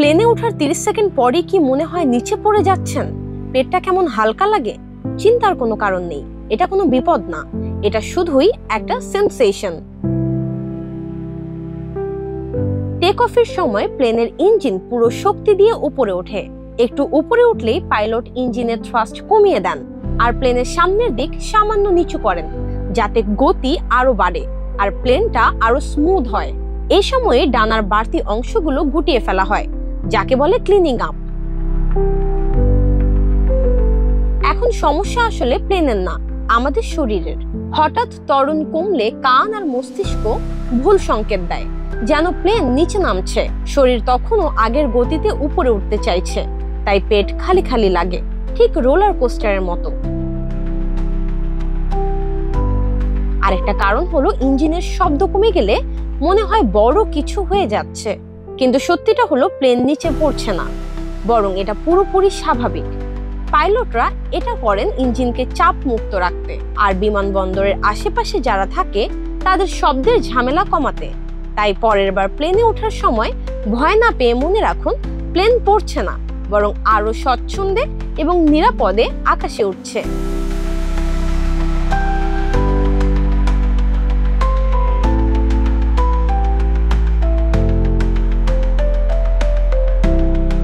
প্লেনে ওঠার 30 সেকেন্ড পরেই কি মনে হয় নিচে পড়ে যাচ্ছেন? পেটটা কেমন হালকা লাগে? চিন্তার কোনো কারণ নেই, এটা কোনো বিপদ না, এটা শুধুই একটা সেন্সেশন। টেক অফের সময় প্লেনের ইঞ্জিন পুরো শক্তি দিয়ে উপরে ওঠে। একটু উপরে উঠলেই পাইলট ইঞ্জিনের থ্রাস্ট কমিয়ে দেন আর প্লেনের সামনের দিক সামান্য নিচু করেন, যাতে গতি আরো বাড়ে আর প্লেনটা আরো স্মুথ হয়। এই সময়ে ডানার বাড়তি অংশগুলো গুটিয়ে ফেলা হয়, যাকে বলে ক্লিনিং আপ। এখন সমস্যা আসলে প্লেনের না, আমাদের শরীরের। হঠাৎ ত্বরণ কমলে কান আর মস্তিষ্ক ভুল সংকেত দেয়, যেন প্লেন নিচে নামছে। শরীর তখনও আগের গতিতে উপরে উঠতে চাইছে, তাই পেট খালি খালি লাগে, ঠিক রোলার কোস্টারের মতো। আরেকটা কারণ হলো ইঞ্জিনের শব্দ কমে গেলে মনে হয় বড় কিছু হয়ে যাচ্ছে, কিন্তু সত্যিটা হলো প্লেন নিচে পড়ছে না, বরং এটা পুরোপুরি স্বাভাবিক। পাইলটরা এটা করেন ইঞ্জিনকে চাপ মুক্ত রাখতে আর বিমানবন্দরের আশেপাশে যারা থাকে তাদের শব্দের ঝামেলা কমাতে। তাই পরের বার প্লেনে ওঠার সময় ভয় না পেয়ে মনে রাখুন, প্লেন পড়ছে না, বরং আরো স্বচ্ছন্দে এবং নিরাপদে আকাশে উঠছে।